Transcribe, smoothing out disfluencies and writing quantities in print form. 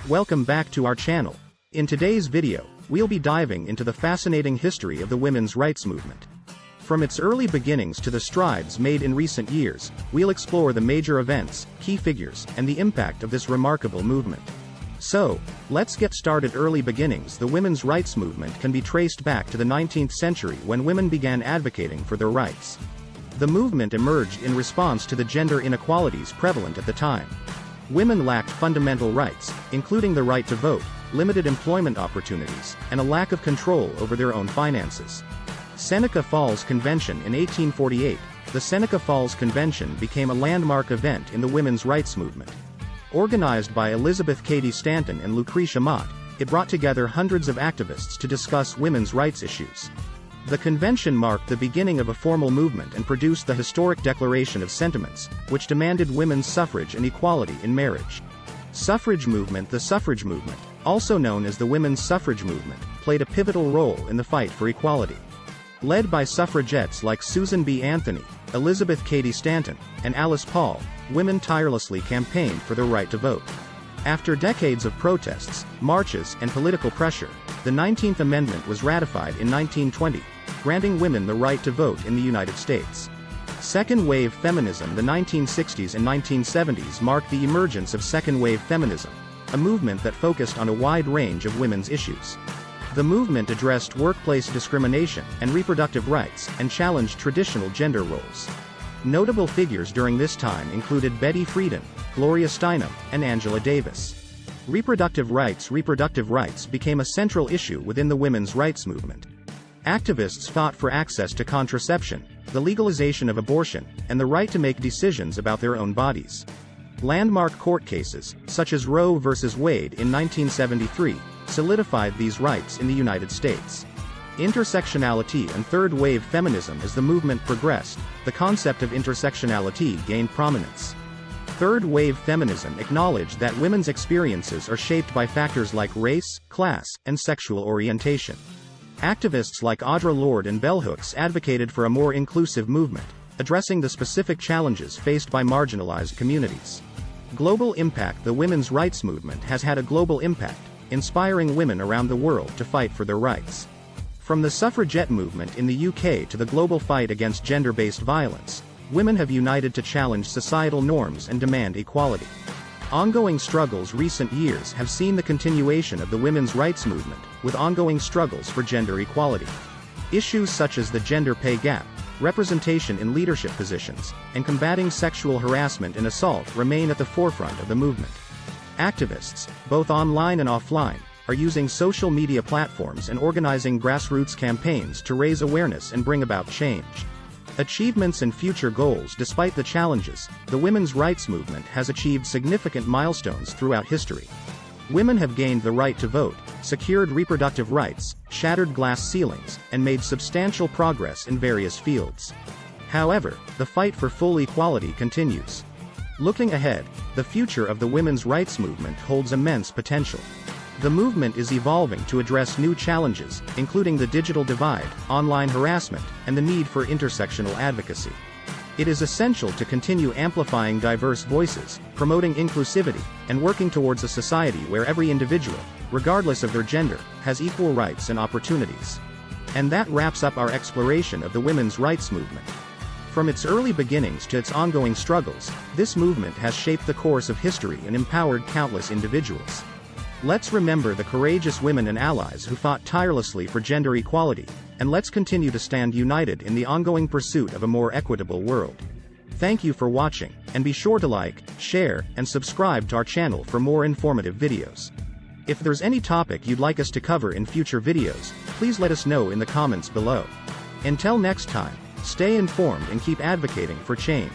Welcome back to our channel. In today's video, we'll be diving into the fascinating history of the women's rights movement. From its early beginnings to the strides made in recent years, we'll explore the major events, key figures, and the impact of this remarkable movement. So, let's get started. Early beginnings. The women's rights movement can be traced back to the 19th century when women began advocating for their rights. The movement emerged in response to the gender inequalities prevalent at the time. Women lacked fundamental rights, including the right to vote, limited employment opportunities, and a lack of control over their own finances. Seneca Falls Convention. In 1848, the Seneca Falls Convention became a landmark event in the women's rights movement. Organized by Elizabeth Cady Stanton and Lucretia Mott, it brought together hundreds of activists to discuss women's rights issues. The convention marked the beginning of a formal movement and produced the historic Declaration of Sentiments, which demanded women's suffrage and equality in marriage. Suffrage movement. The suffrage movement, also known as the women's suffrage movement, played a pivotal role in the fight for equality. Led by suffragettes like Susan B. Anthony, Elizabeth Cady Stanton, and Alice Paul, women tirelessly campaigned for their right to vote. After decades of protests, marches, and political pressure, the 19th Amendment was ratified in 1920, granting women the right to vote in the United States. Second wave feminism. The 1960s and 1970s marked the emergence of second wave feminism, a movement that focused on a wide range of women's issues. The movement addressed workplace discrimination and reproductive rights and challenged traditional gender roles. Notable figures during this time included Betty Friedan, Gloria Steinem, and Angela Davis. Reproductive rights. Reproductive rights became a central issue within the women's rights movement. Activists fought for access to contraception, the legalization of abortion, and the right to make decisions about their own bodies. Landmark court cases, such as Roe v. Wade in 1973, solidified these rights in the United States. Intersectionality and third-wave feminism. As the movement progressed, the concept of intersectionality gained prominence. Third-wave feminism acknowledged that women's experiences are shaped by factors like race, class, and sexual orientation. Activists like Audre Lorde and Bell Hooks advocated for a more inclusive movement, addressing the specific challenges faced by marginalized communities. Global impact. The women's rights movement has had a global impact, inspiring women around the world to fight for their rights. From the suffragette movement in the UK to the global fight against gender-based violence, women have united to challenge societal norms and demand equality. Ongoing struggles. Recent years have seen the continuation of the women's rights movement, with ongoing struggles for gender equality. Issues such as the gender pay gap, representation in leadership positions, and combating sexual harassment and assault remain at the forefront of the movement. Activists, both online and offline, are using social media platforms and organizing grassroots campaigns to raise awareness and bring about change. Achievements and future goals. Despite the challenges, the women's rights movement has achieved significant milestones throughout history. Women have gained the right to vote, secured reproductive rights, shattered glass ceilings, and made substantial progress in various fields. However, the fight for full equality continues. Looking ahead, the future of the women's rights movement holds immense potential. The movement is evolving to address new challenges, including the digital divide, online harassment, and the need for intersectional advocacy. It is essential to continue amplifying diverse voices, promoting inclusivity, and working towards a society where every individual, regardless of their gender, has equal rights and opportunities. And that wraps up our exploration of the women's rights movement. From its early beginnings to its ongoing struggles, this movement has shaped the course of history and empowered countless individuals. Let's remember the courageous women and allies who fought tirelessly for gender equality, and let's continue to stand united in the ongoing pursuit of a more equitable world. Thank you for watching, and be sure to like, share, and subscribe to our channel for more informative videos. If there's any topic you'd like us to cover in future videos, please let us know in the comments below. Until next time, stay informed and keep advocating for change.